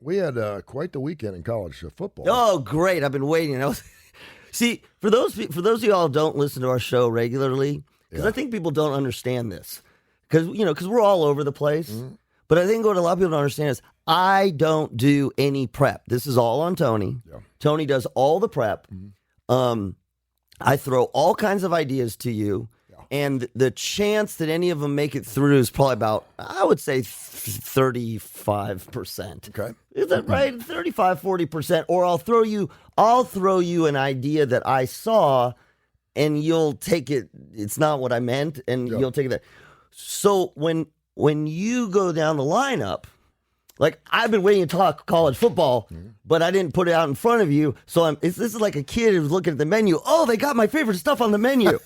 We had quite the weekend in college football. Oh, great! I've been waiting. See, for those of y'all who don't listen to our show regularly, because I think people don't understand this, because we're all over the place. Mm-hmm. But I think what a lot of people don't understand is I don't do any prep. This is all on Tony. Yeah. Tony does all the prep. Mm-hmm. I throw all kinds of ideas to you. And the chance that any of them make it through is probably about, I would say, 35%. Okay. Is that right? 35, 40%. Or I'll throw you an idea that I saw, and you'll take it. It's not what I meant, and you'll take it there. So when you go down the lineup, like I've been waiting to talk college football, but I didn't put it out in front of you. So this is like a kid who's looking at the menu. Oh, they got my favorite stuff on the menu.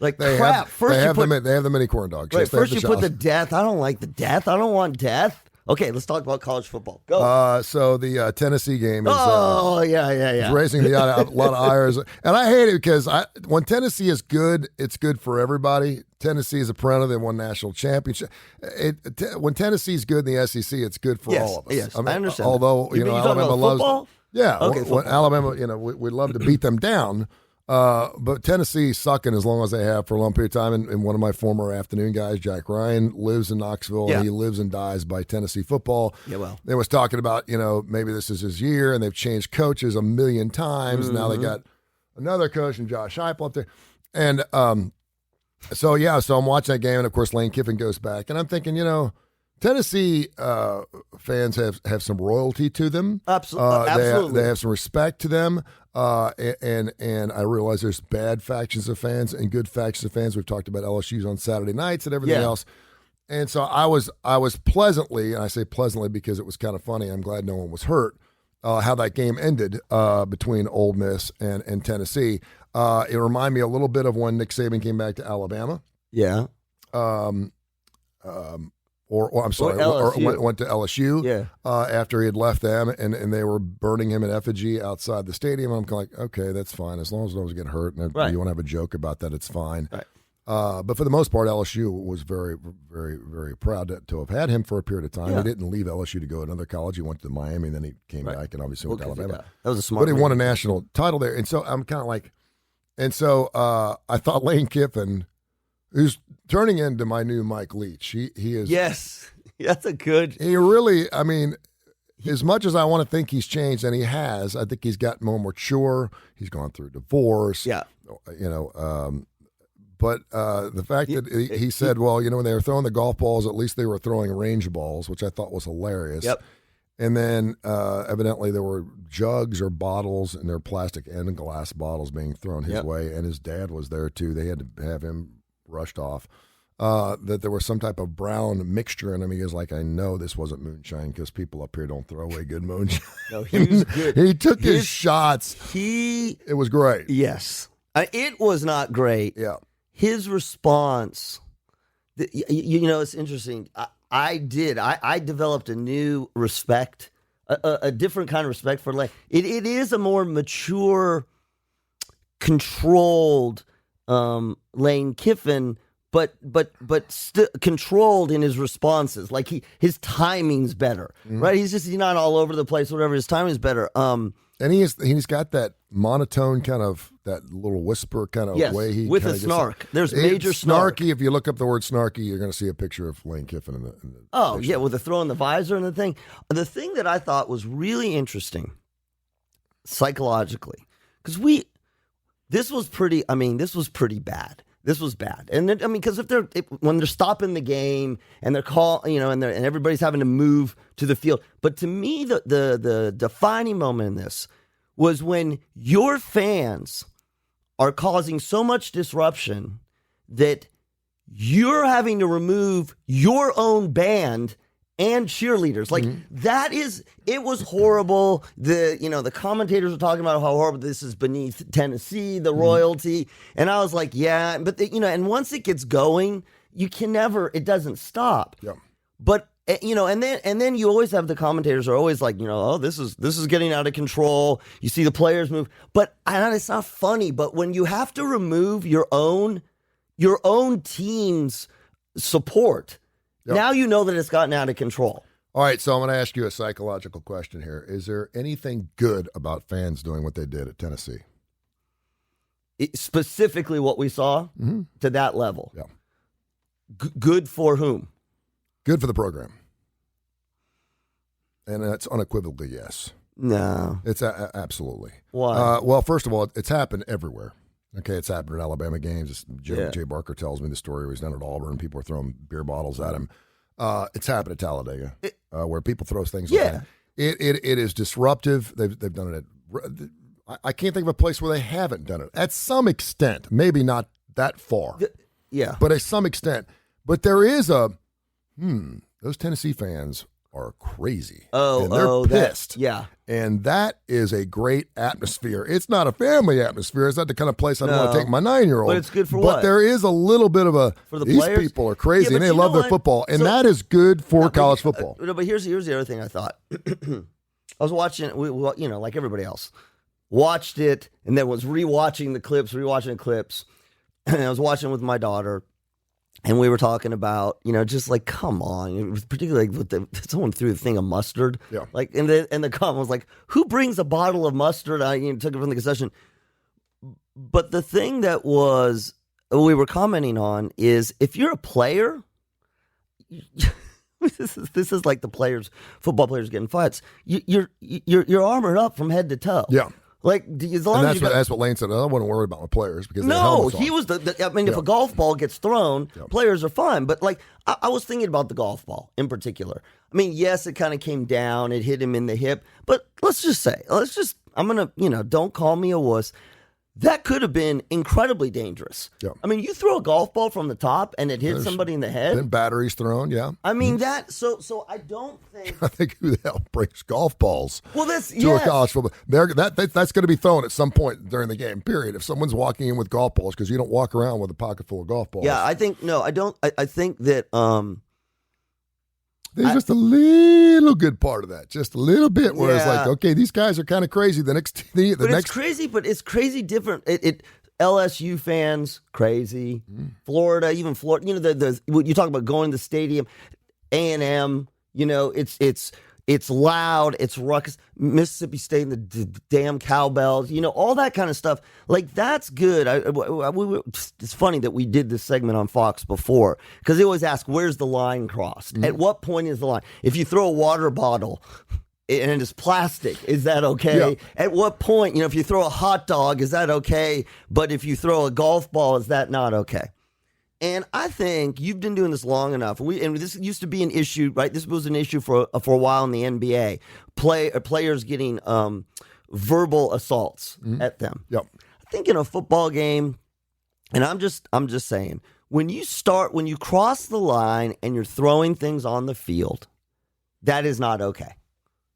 Like crap. They have the mini corn dogs. Right, first you put the death. I don't like the death. I don't want death. Okay, let's talk about college football. Go. So the Tennessee game is is raising a lot of ires. And I hate it because when Tennessee is good, it's good for everybody. Tennessee is a perennial. They won national championship. When Tennessee's good in the SEC, it's good for all of us. Yes, I understand. Although, Alabama loves football? Yeah. Okay, when Alabama, we'd love to beat them down. But Tennessee sucking as long as they have for a long period of time. And one of my former afternoon guys, Jack Ryan, lives in Knoxville, and he lives and dies by Tennessee football. Yeah, well. They was talking about, maybe this is his year, and they've changed coaches a million times. Mm-hmm. Now they got another coach and Josh Heupel up there. And so I'm watching that game, and, of course, Lane Kiffin goes back. And I'm thinking, Tennessee fans have some royalty to them. Absolutely. They have some respect to them. And I realize there's bad factions of fans and good factions of fans. We've talked about LSU's on Saturday nights and everything else. And so I was pleasantly, and I say pleasantly because it was kind of funny. I'm glad no one was hurt. How that game ended between Ole Miss and Tennessee. It reminded me a little bit of when Nick Saban came back to Alabama. Yeah. Or I'm sorry, or went to LSU after he had left them, and they were burning him in effigy outside the stadium. I'm kind of like, okay, that's fine. As long as no one's getting hurt, and you want to have a joke about that, it's fine. Right. But for the most part, LSU was very, very, very proud to have had him for a period of time. Yeah. He didn't leave LSU to go to another college. He went to Miami, and then he came back and obviously went to Alabama. That was a smart But he won a national title there. And so I'm kind of like, I thought Lane Kiffin, who's turning into my new Mike Leach. He is. Yes, that's a good. He really, as much as I want to think he's changed, and he has, I think he's gotten more mature. He's gone through divorce. Yeah. But the fact that he said, well, when they were throwing the golf balls, at least they were throwing range balls, which I thought was hilarious. Yep. And then evidently there were jugs or bottles, and there were plastic and glass bottles being thrown his way, and his dad was there too. They had to have him rushed off. That there was some type of brown mixture in him. He was like, I know this wasn't moonshine because people up here don't throw away good moonshine. No, he was good. He took his shots. It was great. Yes. It was not great. Yeah. His response, it's interesting. I developed a new respect, a different kind of respect for Lane. It is a more mature, controlled Lane Kiffin, but controlled in his responses. Like his timing's better, right? He's not all over the place. Whatever, his timing's better. And he's got that monotone kind of, that little whisper kind of way. He with a snark. There's major snark. If you look up the word snarky, you're going to see a picture of Lane Kiffin in the dictionary. With the throw in the visor and the thing. The thing that I thought was really interesting psychologically, because this was pretty bad. This was bad. And because when they're stopping the game and they're and everybody's having to move to the field. But to me, the defining moment in this was when your fans are causing so much disruption that you're having to remove your own band and cheerleaders. Like it was horrible. The commentators were talking about how horrible this is beneath Tennessee, the royalty. And I was like, yeah, but and once it gets going, it doesn't stop. Yeah. But and then you always have the commentators are always like, this is getting out of control. You see the players move, but it's not funny. But when you have to remove your own team's support, now you know that it's gotten out of control. All right, so I'm going to ask you a psychological question here. Is there anything good about fans doing what they did at Tennessee? Specifically what we saw to that level? Yeah. Good for whom? Good for the program. And that's unequivocally yes. No. It's absolutely. Why? Well, first of all, it's happened everywhere. Okay, it's happened at Alabama games. Jay Barker tells me the story. He was down at Auburn. People were throwing beer bottles at him. It's happened at Talladega, where people throw things. Yeah, it is disruptive. They've done it at. I can't think of a place where they haven't done it. At some extent, maybe not that far. Yeah, but at some extent. But there is those Tennessee fans are crazy. And they're pissed. And that is a great atmosphere. It's not a family atmosphere. It's not the kind of place I'd want to take my 9-year-old. But it's good for what? what? But there is a little bit of for the these players? People are crazy and they love their football. And so, that is good for college football. But here's the other thing I thought. I was watching, like everybody else, watched it and then was rewatching the clips. And I was watching with my daughter. And we were talking about, just like, come on. It was particularly with someone threw the thing of mustard. Yeah. Like, and the comment was like, who brings a bottle of mustard? I took it from the concession. But the thing that we were commenting on is if you're a player, this is like football players getting fights. You're armored up from head to toe. Yeah. Like, as long as that's what Lane said. I don't want to worry about my players because he was if a golf ball gets thrown, players are fine. But like, I was thinking about the golf ball in particular. I mean, yes, it kind of came down, it hit him in the hip. But I'm gonna, don't call me a wuss. That could have been incredibly dangerous. Yeah. I mean, you throw a golf ball from the top and it hits somebody in the head. Then batteries thrown, yeah. I mean, so I don't think. I think who the hell brings golf balls to a college football? That's going to be thrown at some point during the game, period. If someone's walking in with golf balls, because you don't walk around with a pocket full of golf balls. Yeah, I think that. There's just a little good part of that, just a little bit where it's like, okay, these guys are kind of crazy. It's crazy, but it's crazy different. LSU fans crazy, Florida, even Florida. When you talk about going to the stadium, A&M. It's loud, it's ruckus. Mississippi State and the damn cowbells, all that kind of stuff. Like, that's good. It's funny that we did this segment on Fox before because they always ask, where's the line crossed? At what point is the line? If you throw a water bottle and it's plastic, is that okay? Yeah. At what point, if you throw a hot dog, is that okay? But if you throw a golf ball, is that not okay? And I think you've been doing this long enough. And this used to be an issue, right? This was an issue for a while in the NBA. Players getting verbal assaults at them. Yep. I think in a football game, and I'm just saying, when you cross the line and you're throwing things on the field, that is not okay.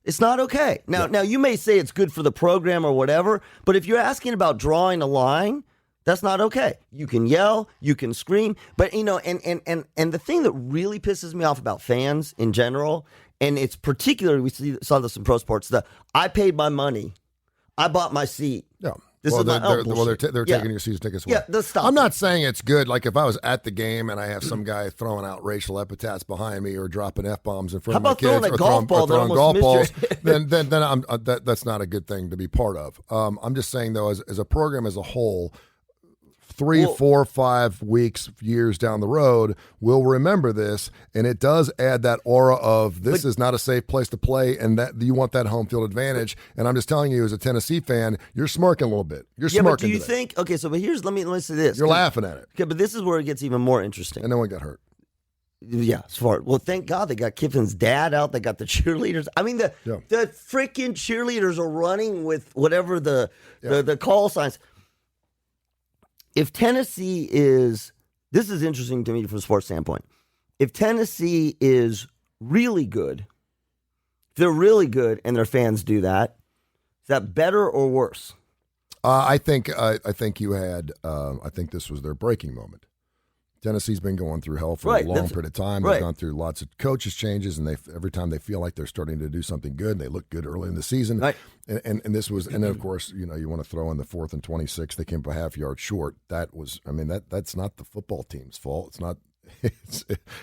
It's not okay. Now you may say it's good for the program or whatever, but if you're asking about drawing a line, that's not okay. You can yell, you can scream, but and the thing that really pisses me off about fans in general, and it's particularly, we saw this in pro sports, I paid my money, I bought my seat. Yeah. They're taking your season tickets away. Yeah, stop. I'm not saying it's good. Like if I was at the game and I have some guy throwing out racial epithets behind me or dropping F-bombs in front of my kids, throwing a golf ball throwing golf balls, then that's not a good thing to be part of. I'm just saying though, as a program as a whole, 3, 4, 5 weeks, years down the road, we'll remember this, and it does add that aura of this is not a safe place to play, and that you want that home field advantage. And I'm just telling you, as a Tennessee fan, you're smirking a little bit. You're smirking. But do you think? Okay, so but let me say this. You're laughing at it. Okay, but this is where it gets even more interesting. And no one got hurt. Yeah, smart. Well, thank God they got Kiffin's dad out. They got the cheerleaders. I mean, the freaking cheerleaders are running with whatever the call signs. If Tennessee this is interesting to me from a sports standpoint. If Tennessee is really good, if they're really good and their fans do that, is that better or worse? I think you had. I think this was their breaking moment. Tennessee's been going through hell for a long period of time. They've gone through lots of coaches changes, and every time they feel like they're starting to do something good, they look good early in the season. Right. And this was, and then of course, you want to throw in the 4th and 26. They came up a half yard short. That was, that's not the football team's fault. It's not.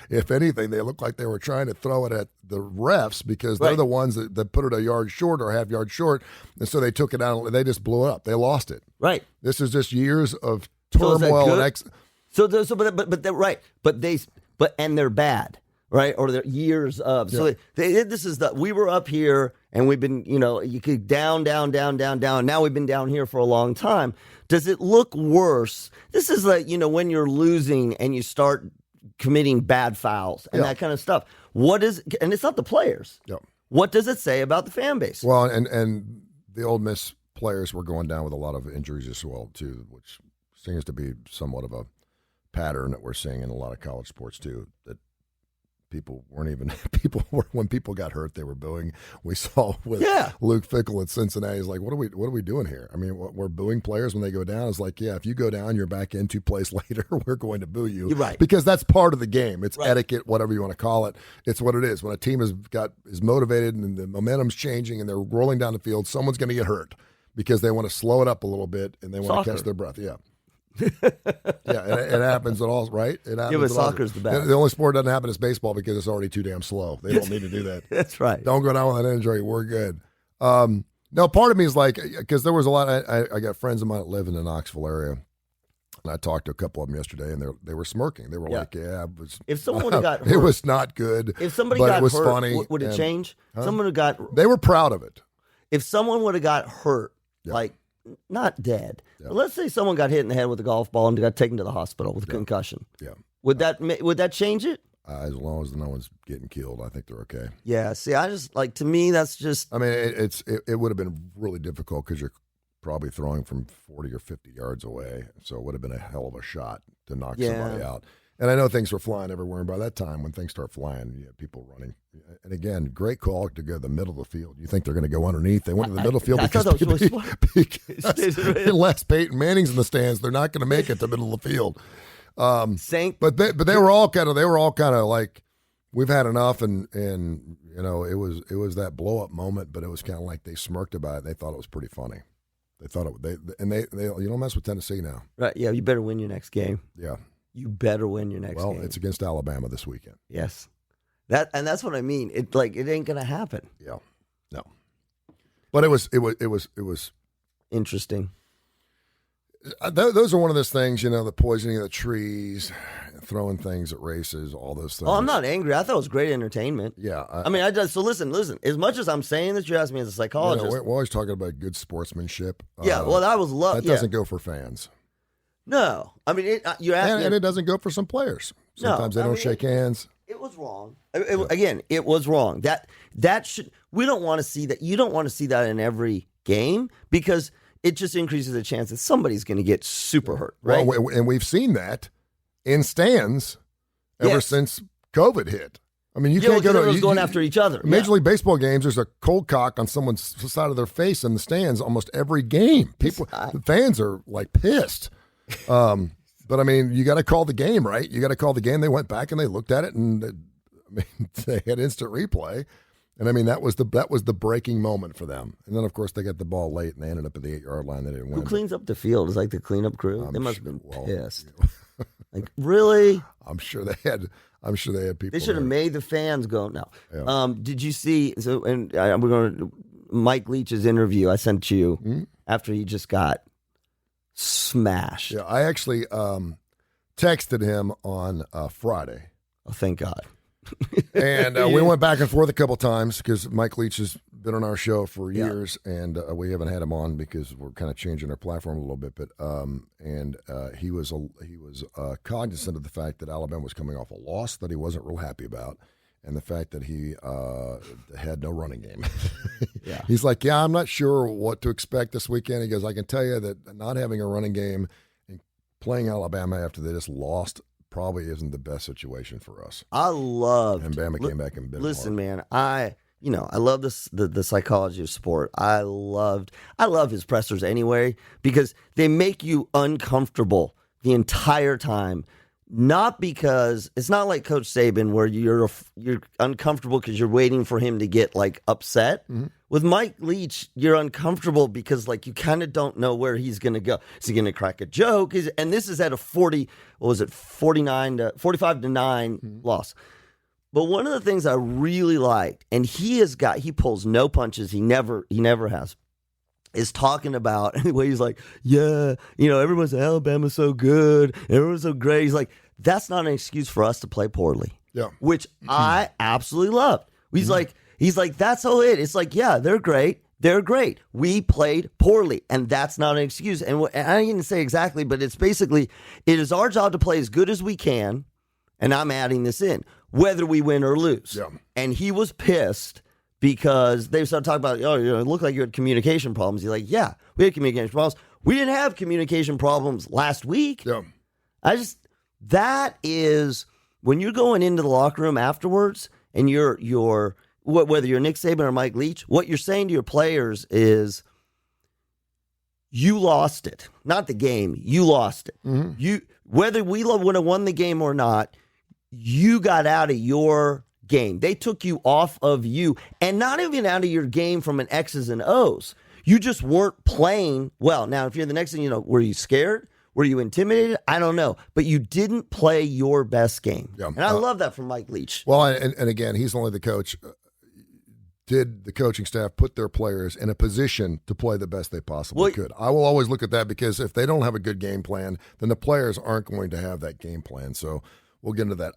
If anything, they looked like they were trying to throw it at the refs because they're the ones that put it a yard short or half yard short, and so they took it out and they just blew it up. They lost it. Right. This is just years of turmoil and and they're bad, right? Or they're years of. So we were up here and we've been, you could down. Now we've been down here for a long time. Does it look worse? This is like, when you're losing and you start committing bad fouls and that kind of stuff. And it's not the players. Yep. What does it say about the fan base? Well, and the Ole Miss players were going down with a lot of injuries as well, too, which seems to be somewhat of a pattern that we're seeing in a lot of college sports, too, that when people got hurt, they were booing. We saw with Luke Fickell at Cincinnati. He's like, what are we doing here? I mean, we're booing players when they go down. It's like, if you go down, you're back in 2 plays later. We're going to boo you. You're right. Because that's part of the game. It's etiquette, whatever you want to call it. It's what it is. When a team is motivated and the momentum's changing and they're rolling down the field, someone's going to get hurt because they want to slow it up a little bit and they want to catch their breath. Yeah. It happens at all, right? It happens. But soccer's the best. The only sport that doesn't happen is baseball because it's already too damn slow. They don't need to do that. That's right. Don't go down with an injury. We're good. No, part of me is like, because there was a lot. I got friends of mine that live in the Knoxville area, and I talked to a couple of them yesterday, and they were smirking. They were like, if someone would have got hurt, it was not good. If somebody but got it was hurt, funny. Would it change? Someone who they were proud of it. If someone would have got hurt, like not dead, but let's say someone got hit in the head with a golf ball and got taken to the hospital with a concussion. Yeah, would that change it? As long as no one's getting killed, I think they're okay. Yeah. See, to me, that's just. I mean, it would have been really difficult because you're probably throwing from 40 or 50 yards away, so it would have been a hell of a shot to knock somebody out. And I know things were flying everywhere, and by that time, when things start flying, you have people running. And again, great call to go to the middle of the field. You think they're going to go underneath? They went to the middle of the field because unless Peyton Manning's in the stands, they're not going to make it to the middle of the field. But they were all kind of like, we've had enough, and it was that blow up moment, but it was kind of like they smirked about it. They thought it was pretty funny. They thought they you don't mess with Tennessee now, right? Yeah, you better win your next game. Yeah. You better win your next game. Well, it's against Alabama this weekend. Yes. That's what I mean. It ain't gonna happen. Yeah. No. But it was interesting. Those are one of those things, the poisoning of the trees, throwing things at races, all those things. Oh, I'm not angry. I thought it was great entertainment. Yeah. So listen. As much as I'm saying that, you asked me as a psychologist. We're always talking about good sportsmanship. Yeah. Well, that was love. That doesn't go for fans. No, I mean, you asked me, and it doesn't go for some players. Sometimes they don't shake hands. It was wrong. Again, it was wrong. We don't want to see that. You don't want to see that in every game because it just increases the chance that somebody's going to get super hurt, right? Well, and we've seen that in stands ever since COVID hit. I mean, you can't go to going after each other. Major League Baseball games, there's a cold cock on someone's side of their face in the stands almost every game. The fans are like pissed. But I mean, you got to call the game, right? You got to call the game. They went back and they looked at it, and they had instant replay. And I mean, that was the breaking moment for them. And then, of course, they got the ball late and they ended up at the 8-yard line. They didn't win. Who cleans up the field? Is like the cleanup crew. They must have been pissed. Like, really? I'm sure they had people. They should have made the fans go. No. Yeah. Did you see? So, and we're going to Mike Leach's interview I sent you after he just got smashed. Yeah, I actually texted him on Friday. Oh, thank God. And we went back and forth a couple times because Mike Leach has been on our show for years, and we haven't had him on because we're kind of changing our platform a little bit. But he was cognizant of the fact that Alabama was coming off a loss that he wasn't real happy about, and the fact that he had no running game. Yeah. He's like, I'm not sure what to expect this weekend. He goes, I can tell you that not having a running game and playing Alabama after they just lost probably isn't the best situation for us. I loved. And Bama came back and bit. Listen, man, I love the psychology of sport. I love his pressers anyway because they make you uncomfortable the entire time. Not because it's not like Coach Saban where you're uncomfortable because you're waiting for him to get like upset. Mm-hmm. With Mike Leach, you're uncomfortable because like you kind of don't know where he's going to go. Is he going to crack a joke? And this is at a 45 to 9 loss. But one of the things I really liked, and he pulls no punches. He never has. Is talking about anyway. He's like, yeah, everyone's Alabama's so good, everyone's so great. He's like, that's not an excuse for us to play poorly. Yeah, which I absolutely loved. He's like, that's all it. It's like, yeah, they're great. They're great. We played poorly, and that's not an excuse. And I didn't say exactly, but it's basically, it is our job to play as good as we can, and I'm adding this in, whether we win or lose. Yeah. And he was pissed because they started talking about, it looked like you had communication problems. He's like, yeah, we had communication problems. We didn't have communication problems last week. Yeah. That is, when you're going into the locker room afterwards, and you're whether you're Nick Saban or Mike Leach, what you're saying to your players is, you lost it, not the game. You lost it. Mm-hmm. Whether we would have won the game or not, you got out of your game. They took you off of you, and not even out of your game from an X's and O's. You just weren't playing well. Now, if you're the next thing, were you scared? Were you intimidated? I don't know. But you didn't play your best game. Yeah. And I love that from Mike Leach. Well, and again, he's only the coach. Did the coaching staff put their players in a position to play the best they possibly could? I will always look at that, because if they don't have a good game plan, then the players aren't going to have that game plan. So we'll get into that.